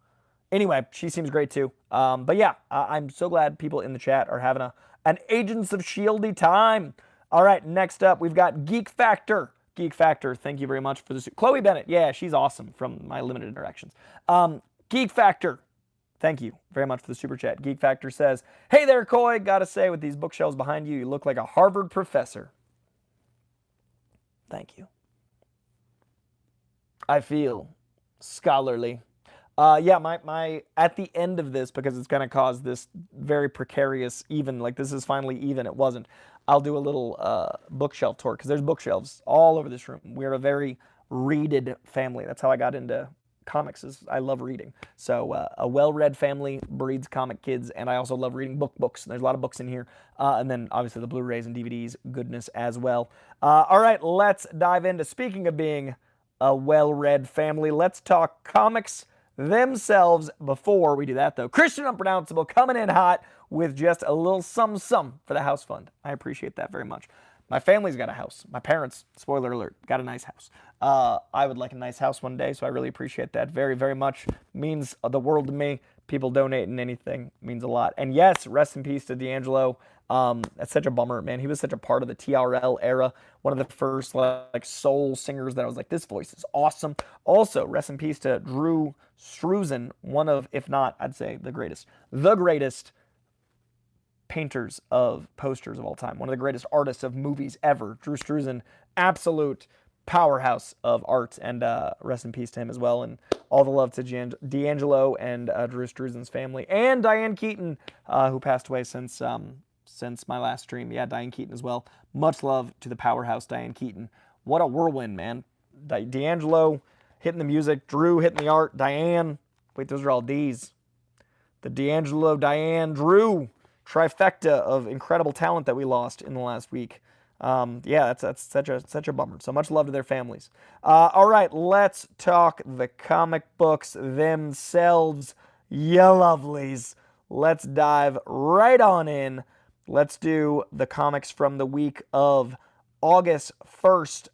Anyway, she seems great too. But yeah, I'm so glad people in the chat are having an Agents of S.H.I.E.L.D. time. All right, next up, we've got Geek Factor. Geek Factor, thank you very much for this. Chloe Bennett, yeah, she's awesome from my limited interactions. Geek Factor, thank you very much for the super chat. Geek Factor says, hey there, Coy. Gotta say, with these bookshelves behind you, you look like a Harvard professor. Thank you. I feel scholarly. Yeah, my at the end of this, because it's going to cause this very precarious, even, like this is finally even, it wasn't. I'll do a little bookshelf tour, because there's bookshelves all over this room. We're a very readed family. That's how I got into comics, is I love reading. So a well-read family breeds comic kids, and I also love reading books. There's a lot of books in here. And then obviously the Blu-rays and DVDs, goodness as well. All right, let's dive into, speaking of being a well-read family, let's talk comics themselves. Before we do that, though, Christian Unpronounceable coming in hot with just a little some for the house fund. I appreciate that very much. My family's got a house. My parents, spoiler alert, got a nice house. I would like a nice house one day, so I really appreciate that very, very much. Means the world to me. People donating anything means a lot. And yes, rest in peace to D'Angelo. That's such a bummer, man. He was such a part of the TRL era. One of the first like soul singers that I was like, this voice is awesome. Also, rest in peace to Drew Struzan, one of, if not, I'd say the greatest painters of posters of all time. One of the greatest artists of movies ever. Drew Struzan, absolute powerhouse of art, and rest in peace to him as well. And all the love to D'Angelo and Drew Struzan's family, and Diane Keaton, who passed away since my last stream. Yeah, Diane Keaton as well. Much love to the powerhouse Diane Keaton. What a whirlwind, man. D'Angelo hitting the music, Drew hitting the art, Diane. Wait, those are all D's. The D'Angelo, Diane, Drew trifecta of incredible talent that we lost in the last week. Yeah, that's such a bummer. So much love to their families. All right, let's talk the comic books themselves. Ya lovelies. Let's dive right on in. Let's do the comics from the week of August 1st.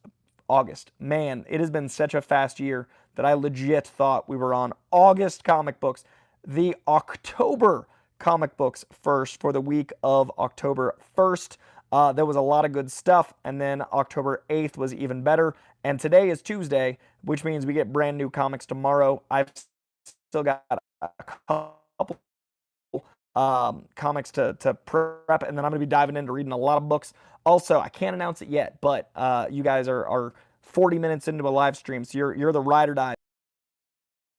August. Man, it has been such a fast year that I legit thought we were on August comic books. The October comic books first for the week of October 1st. There was a lot of good stuff, and then October 8th was even better. And today is Tuesday, which means we get brand new comics tomorrow. I've still got a couple comics to prep, and then I'm going to be diving into reading a lot of books Also, I can't announce it yet, but you guys are 40 minutes into a live stream, so you're the ride or die.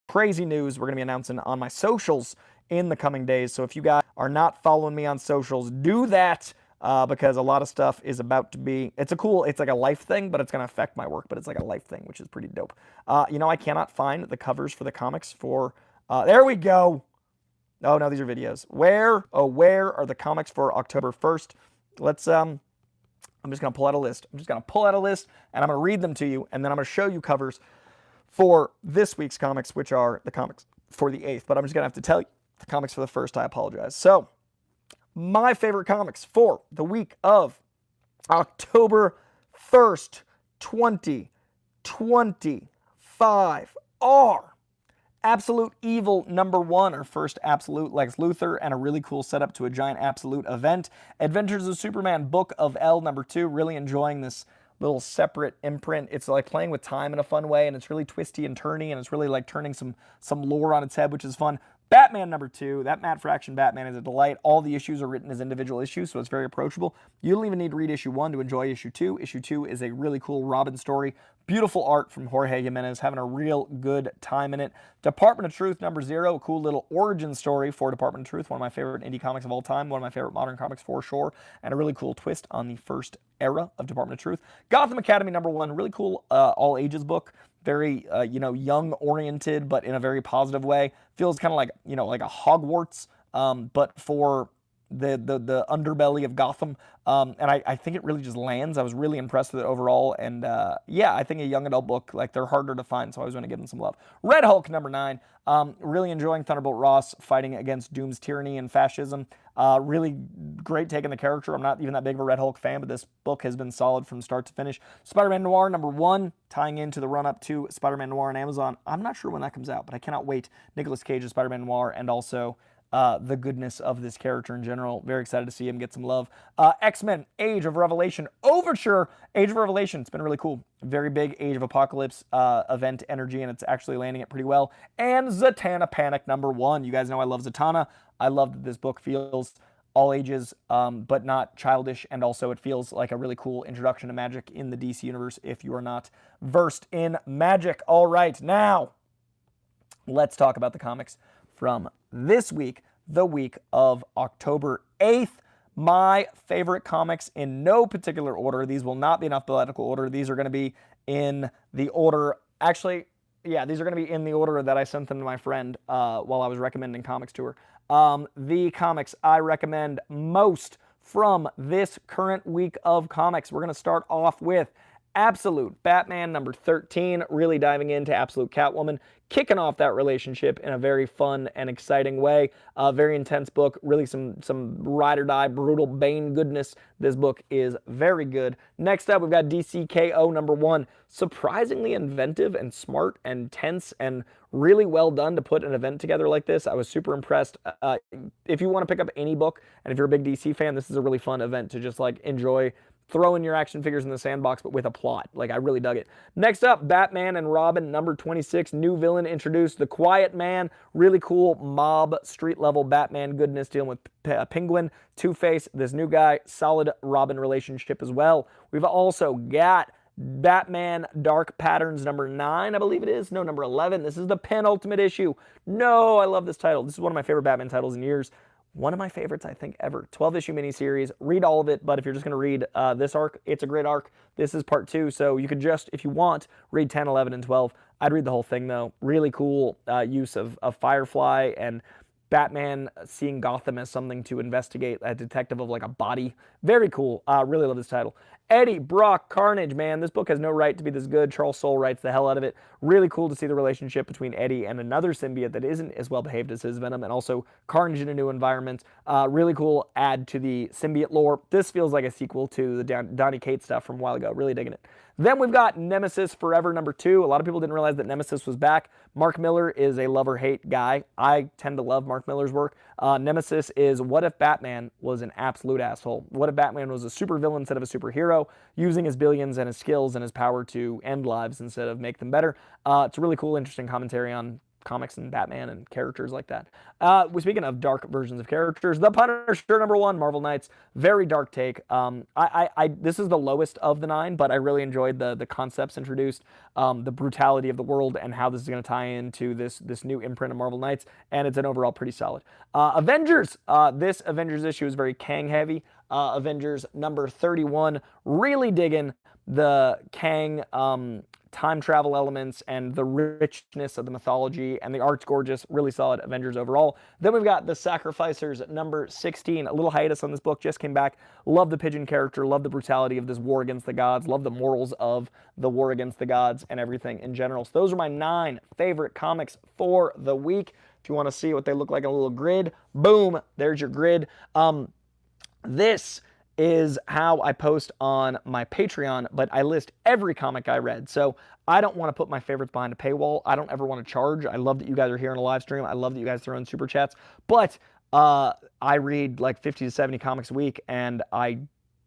Crazy news we're going to be announcing on my socials in the coming days. So if you guys are not following me on socials, do that because a lot of stuff is about to be, it's like a life thing, but it's going to affect my work, but it's like a life thing, which is pretty dope. You know, I cannot find the covers for the comics for, there we go. Oh no, these are videos. Where are the comics for October 1st? Let's, I'm just going to pull out a list. I'm just going to pull out a list and I'm going to read them to you, and then I'm going to show you covers for this week's comics, which are the comics for the 8th. But I'm just going to have to tell you the comics for the 1st. I apologize. So, my favorite comics for the week of October 1st, 2025 are Absolute Evil #1, our first Absolute Lex Luthor, and a really cool setup to a giant Absolute event. Adventures of Superman Book of L #2, really enjoying this little separate imprint. It's like playing with time in a fun way, and it's really twisty and turny, and it's really like turning some lore on its head, which is fun. Batman #2, that Matt Fraction Batman is a delight. All the issues are written as individual issues, so it's very approachable. You don't even need to read issue 1 to enjoy issue 2. Issue 2 is a really cool Robin story. Beautiful art from Jorge Jimenez, having a real good time in it. Department of Truth #0, a cool little origin story for Department of Truth, one of my favorite indie comics of all time, one of my favorite modern comics for sure, and a really cool twist on the first era of Department of Truth. Gotham Academy #1, really cool all ages book. Very, you know, young oriented, but in a very positive way. Feels kind of like, you know, like a Hogwarts, but for the underbelly of Gotham. And I think it really just lands. I was really impressed with it overall. And yeah, I think a young adult book, like they're harder to find, so I always want to give them some love. Red Hulk #9. Really enjoying Thunderbolt Ross fighting against Doom's tyranny and fascism. Really great take on the character. I'm not even that big of a Red Hulk fan, but this book has been solid from start to finish. Spider-Man Noir #1, tying into the run-up to Spider-Man Noir on Amazon. I'm not sure when that comes out, but I cannot wait. Nicolas Cage's Spider-Man Noir, and also the goodness of this character in general. Very excited to see him get some love. X-Men Age of Revelation Overture. Age of Revelation, it's been really cool. Very big Age of Apocalypse event energy, and it's actually landing it pretty well. And Zatanna Panic #1. You guys know I love Zatanna. I love that this book feels all ages, but not childish, and also it feels like a really cool introduction to magic in the DC universe if you are not versed in magic. All right, now let's talk about the comics from this week, the week of October 8th. My favorite comics in no particular order. These will not be in alphabetical order. These are going to be in the order, actually, yeah, these are going to be in the order that I sent them to my friend while I was recommending comics to her. The comics I recommend most from this current week of comics. We're going to start off with Absolute Batman #13, really diving into Absolute Catwoman, kicking off that relationship in a very fun and exciting way. Very intense book, really some ride or die, brutal Bane goodness. This book is very good. Next up, we've got DCKO #1. Surprisingly inventive and smart and tense and really well done to put an event together like this. I was super impressed. If you want to pick up any book, and if you're a big DC fan, this is a really fun event to just like enjoy. Throw in your action figures in the sandbox, but with a plot. Like, I really dug it. Next up, Batman and Robin #26. New villain introduced, the Quiet Man. Really cool mob, street-level Batman goodness dealing with Penguin, Two-Face, this new guy. Solid Robin relationship as well. We've also got Batman Dark Patterns #9, I believe it is. No, #11. This is the penultimate issue. No, I love this title. This is one of my favorite Batman titles in years. One of my favorites, I think, ever. 12-issue miniseries. Read all of it, but if you're just going to read this arc, it's a great arc. This is part 2, so you could just, if you want, read 10, 11, and 12. I'd read the whole thing, though. Really cool use of Firefly and Batman seeing Gotham as something to investigate, a detective of like a body. Very cool. Really love this title. Eddie Brock Carnage, man, this book has no right to be this good. Charles Soule writes the hell out of it. Really cool to see the relationship between Eddie and another symbiote that isn't as well behaved as his Venom, and also Carnage in a new environment. Really cool add to the symbiote lore. This feels like a sequel to the Donny Cates stuff from a while ago. Really digging it. Then we've got Nemesis Forever #2. A lot of people didn't realize that Nemesis was back. Mark Miller is a love-or-hate guy. I tend to love Mark Miller's work. Nemesis is, what if Batman was an absolute asshole? What if Batman was a supervillain instead of a superhero, using his billions and his skills and his power to end lives instead of make them better? It's a really cool, interesting commentary on comics and Batman and characters like that. Speaking of dark versions of characters, The Punisher #1, Marvel Knights, very dark take. This is the lowest of the 9, but I really enjoyed the concepts introduced, the brutality of the world, and how this is going to tie into this new imprint of Marvel Knights, and it's an overall pretty solid. Avengers. This Avengers issue is very Kang heavy. Avengers #31, really digging the Kang time travel elements and the richness of the mythology, and the art's gorgeous, really solid Avengers overall. Then we've got The Sacrificers #16, a little hiatus on this book, just came back. Love the Pigeon character, love the brutality of this war against the gods, love the morals of the war against the gods and everything in general. So those are my 9 favorite comics for the week. If you want to see what they look like on a little grid, boom, there's your grid. This is how I post on my Patreon, but I list every comic I read. So I don't want to put my favorites behind a paywall. I don't ever want to charge. I love that you guys are here in a live stream. I love that you guys throw in super chats. But I read like 50 to 70 comics a week, and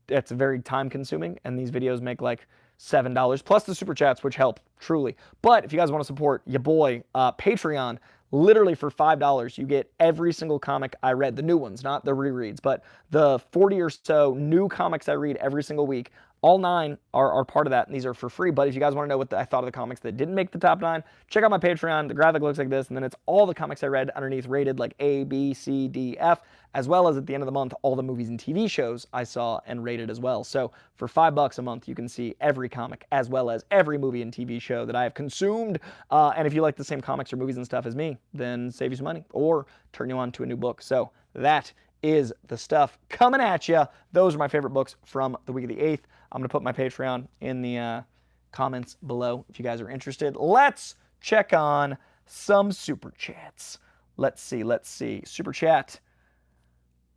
it's very time consuming, and these videos make like $7 plus the super chats, which help truly. But if you guys want to support your boy, Patreon, literally for $5, you get every single comic I read, the new ones, not the rereads, but the 40 or so new comics I read every single week. All 9 are part of that, and these are for free. But if you guys want to know what I thought of the comics that didn't make the top 9, check out my Patreon. The graphic looks like this, and then it's all the comics I read underneath rated like A, B, C, D, F, as well as at the end of the month, all the movies and TV shows I saw and rated as well. So for $5 a month, you can see every comic as well as every movie and TV show that I have consumed. And if you like the same comics or movies and stuff as me, then save you some money or turn you on to a new book. So that is the stuff coming at you. Those are my favorite books from the week of the 8th. I'm going to put my Patreon in the comments below if you guys are interested. Let's check on some super chats. Let's see. Super chat.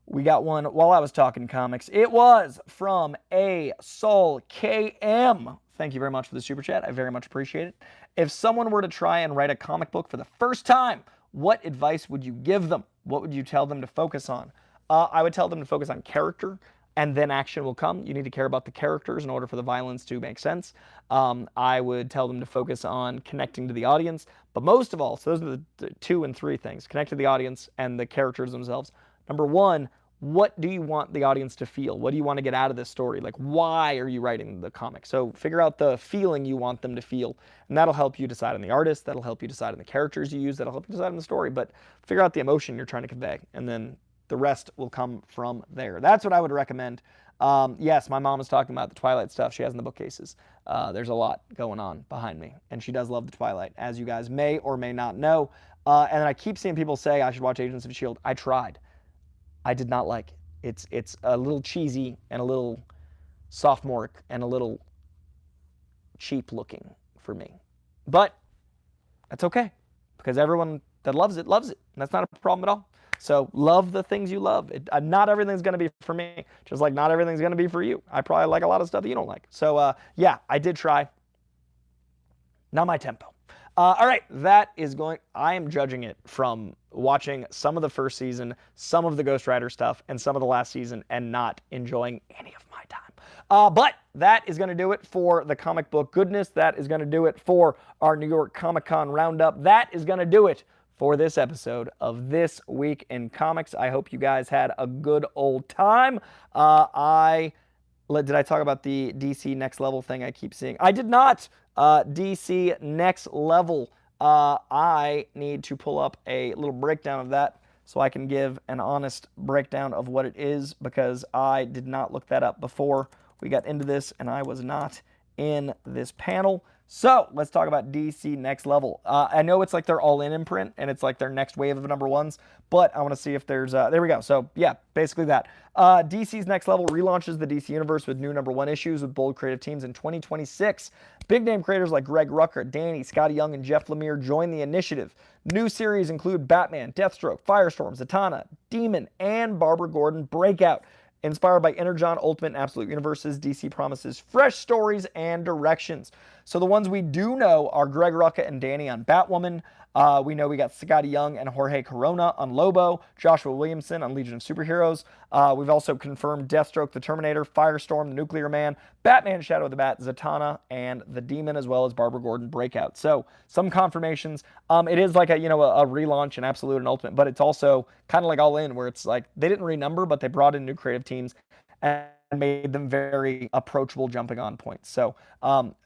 We got one while I was talking comics. It was from a Sol KM. Thank you very much for the super chat. I very much appreciate it. If someone were to try and write a comic book for the first time, what advice would you give them? What would you tell them to focus on? I would tell them to focus on character, and then action will come. You need to care about the characters in order for the violence to make sense. I would tell them to focus on connecting to the audience, but most of all, so those are the 2 and 3 things: connect to the audience and the characters themselves. Number 1, what do you want the audience to feel? What do you want to get out of this story? Like, why are you writing the comic? So figure out the feeling you want them to feel, and that'll help you decide on the artist, that'll help you decide on the characters you use, that'll help you decide on the story, but figure out the emotion you're trying to convey, and then the rest will come from there. That's what I would recommend. Yes, my mom is talking about the Twilight stuff she has in the bookcases. There's a lot going on behind me, and she does love the Twilight, as you guys may or may not know. And I keep seeing people say I should watch Agents of S.H.I.E.L.D. I tried. I did not like it. It's a little cheesy and a little sophomoric and a little cheap looking for me. But that's okay, because everyone that loves it, loves it. And that's not a problem at all. So love the things you love. Not everything's going to be for me, just like not everything's going to be for you. I probably like a lot of stuff that you don't like. So yeah, I did try. Not my tempo. All right, that is going. I am judging it from watching some of the first season, some of the Ghost Rider stuff, and some of the last season, and not enjoying any of my time. But that is going to do it for the comic book goodness. That is going to do it for our New York ComicCon roundup. That is going to do it for this episode of This Week in Comics. I hope you guys had a good old time. Did I talk about the DC Next Level thing I keep seeing? I did not. DC Next Level. I need to pull up a little breakdown of that so I can give an honest breakdown of what it is, because I did not look that up before we got into this, and I was not in this panel. So let's talk about DC Next Level. I know it's like they're all in imprint, and it's like their next wave of #1s, but I want to see if there's, there we go. So yeah, basically that. DC's Next Level relaunches the DC Universe with new #1 issues with bold creative teams in 2026. Big name creators like Greg Rucka, Danny, Scotty Young, and Jeff Lemire join the initiative. New series include Batman, Deathstroke, Firestorm, Zatanna, Demon, and Barbara Gordon Breakout. Inspired by Energon, Ultimate, and Absolute Universes, DC promises fresh stories and directions. So the ones we do know are Greg Rucka and Danny on Batwoman. We know we got Scotty Young and Jorge Corona on Lobo, Joshua Williamson on Legion of Superheroes. We've also confirmed Deathstroke, the Terminator, Firestorm, the Nuclear Man, Batman, Shadow of the Bat, Zatanna, and the Demon, as well as Barbara Gordon Breakout. So some confirmations. It is like a relaunch in Absolute and Ultimate, but it's also kind of like All In, where it's like they didn't renumber, but they brought in new creative teams and made them very approachable jumping on points. So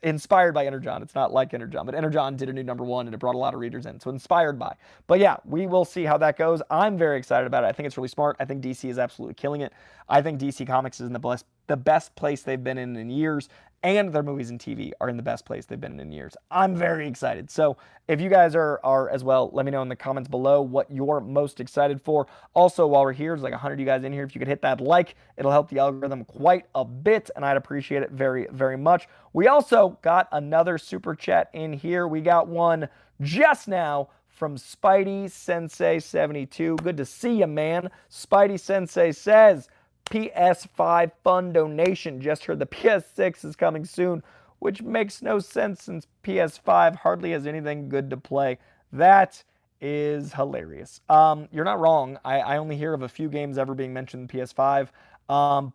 inspired by Energon. It's not like Energon, but Energon did a new #1 and it brought a lot of readers in. So inspired by. But yeah, we will see how that goes. I'm very excited about it. I think it's really smart. I think DC is absolutely killing it. I think DC Comics is in the best place they've been in years, and their movies and TV are in the best place they've been in years. I'm very excited. So if you guys are as well, let me know in the comments below what you're most excited for. Also, while we're here, there's like 100 of you guys in here. If you could hit that like, it'll help the algorithm quite a bit, and I'd appreciate it very, very much. We also got another super chat in here. We got one just now from Spidey Sensei 72. Good to see you, man. Spidey Sensei says, PS5 fund donation. Just heard the PS6 is coming soon, which makes no sense since PS5 hardly has anything good to play. That is hilarious. You're not wrong. I only hear of a few games ever being mentioned in PS5.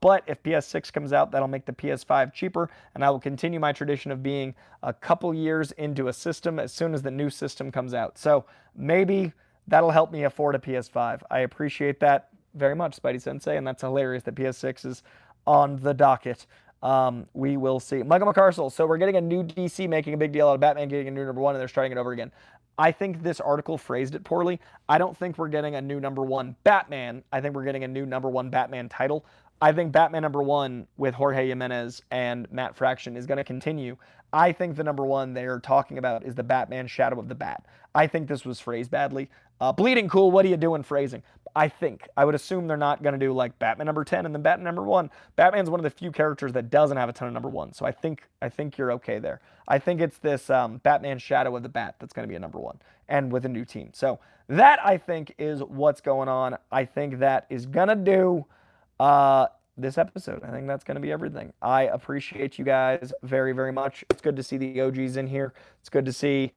But if PS6 comes out, that'll make the PS5 cheaper, and I will continue my tradition of being a couple years into a system as soon as the new system comes out. So maybe that'll help me afford a PS5. I appreciate that very much, Spidey Sensei, and that's hilarious that PS6 is on the docket. We will see. Michael McCarcel, so we're getting a new DC making a big deal out of Batman getting a new #1, and they're starting it over again. I think this article phrased it poorly. I don't think we're getting a new #1 Batman. I think we're getting a new #1 Batman title. I think Batman #1 with Jorge Jimenez and Matt Fraction is going to continue. I think the #1 they're talking about is the Batman Shadow of the Bat. I think this was phrased badly. Bleeding Cool, what are you doing phrasing? I would assume they're not going to do like Batman #10 and then Batman #1. Batman's one of the few characters that doesn't have a ton of #1, so I think you're okay there. I think it's this Batman Shadow of the Bat that's going to be a #1 and with a new team. So that, I think, is what's going on. I think that is going to do this episode. I think that's going to be everything. I appreciate you guys very, very much. It's good to see the OGs in here. It's good to see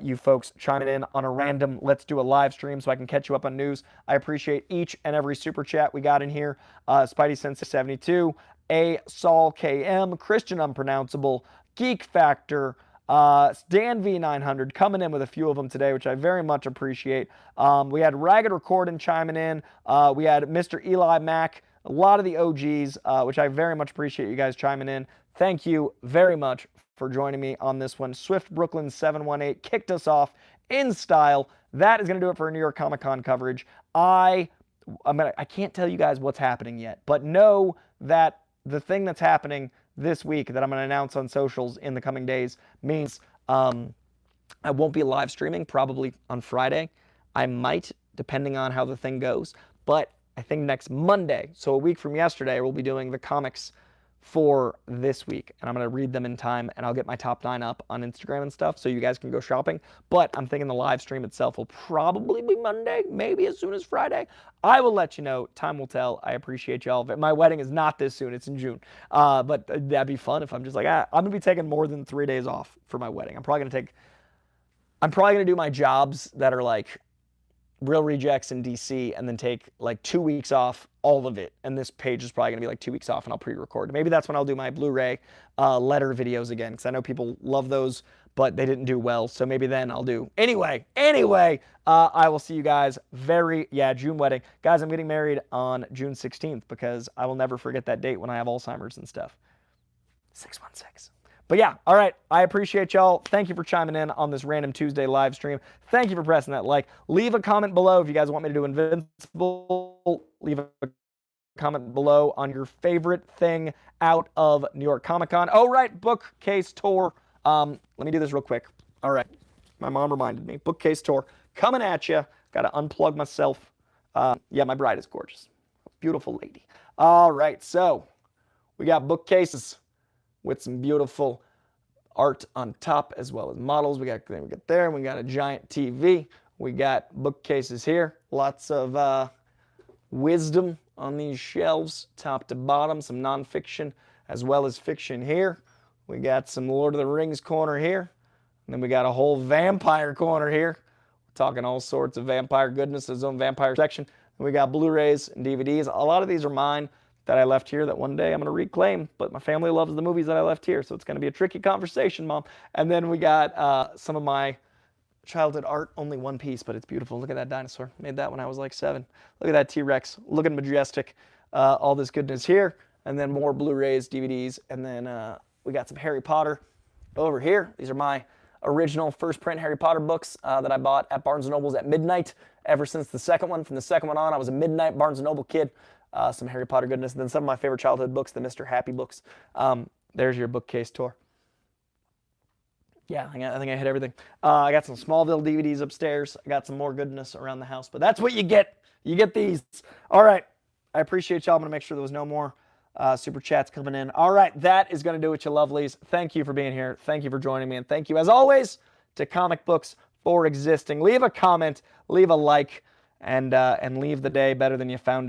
you folks chiming in on a random let's do a live stream so I can catch you up on news. I appreciate each and every super chat we got in here. Spidey Sensei 72, A Saul KM, Christian Unpronounceable, Geek Factor, Dan V900 coming in with a few of them today, which I very much appreciate. We had Ragged Recording chiming in. We had Mr. Eli Mack, a lot of the OGs, which I very much appreciate you guys chiming in. Thank you very much for joining me on this one. Swift Brooklyn 718 kicked us off in style. That is going to do it for New York Comic-Con coverage. I can't tell you guys what's happening yet, but know that the thing that's happening this week that I'm going to announce on socials in the coming days means I won't be live streaming, probably on Friday. I might, depending on how the thing goes, but I think next Monday, so a week from yesterday, we'll be doing the comics for this week, and I'm going to read them in time, and I'll get my top 9 up on Instagram and stuff so you guys can go shopping. But I'm thinking the live stream itself will probably be Monday, maybe as soon as Friday. I will let you know. Time will tell. I appreciate y'all. My wedding is not this soon. It's in June. But that'd be fun if I'm just like, I'm going to be taking more than 3 days off for my wedding. I'm probably going to do my jobs that are like Real Rejects in DC and then take like 2 weeks off, all of it. And this page is probably going to be like 2 weeks off and I'll pre-record. Maybe that's when I'll do my Blu-ray letter videos again, because I know people love those, but they didn't do well. So maybe then I'll do. Anyway, I will see you guys June wedding. Guys, I'm getting married on June 16th because I will never forget that date when I have Alzheimer's and stuff. 616. But yeah, all right. I appreciate y'all. Thank you for chiming in on this random Tuesday live stream. Thank you for pressing that like. Leave a comment below if you guys want me to do Invincible. Leave a comment below on your favorite thing out of New York Comic-Con. Oh, right. Bookcase tour. Let me do this real quick. All right. My mom reminded me. Bookcase tour coming at you. Got to unplug myself. Yeah, my bride is gorgeous. Beautiful lady. All right. So we got bookcases with some beautiful art on top as well as models. We got there. We got a giant TV. We got bookcases here. Lots of wisdom on these shelves, top to bottom. Some nonfiction as well as fiction here. We got some Lord of the Rings corner here. And then we got a whole vampire corner here. We're talking all sorts of vampire goodness, his own vampire section. And we got Blu-rays and DVDs. A lot of these are mine that I left here that one day I'm going to reclaim, but my family loves the movies that I left here, so it's going to be a tricky conversation, Mom. And then we got some of my childhood art, only one piece, but it's beautiful. Look at that dinosaur. Made that when I was like 7. Look at that T-Rex, looking majestic. All this goodness here, and then more Blu-rays, DVDs, and then we got some Harry Potter over here. These are my original first print Harry Potter books that I bought at Barnes & Noble's at midnight ever since the second one. From the second one on, I was a midnight Barnes & Noble kid. Some Harry Potter goodness, and then some of my favorite childhood books, the Mr. Happy books. There's your bookcase tour. Yeah, I think I hit everything. I got some Smallville DVDs upstairs. I got some more goodness around the house, but that's what you get. You get these. All right. I appreciate y'all. I'm going to make sure there was no more super chats coming in. All right. That is going to do it, you lovelies. Thank you for being here. Thank you for joining me. And thank you, as always, to Comic Books for existing. Leave a comment, leave a like, and leave the day better than you found it.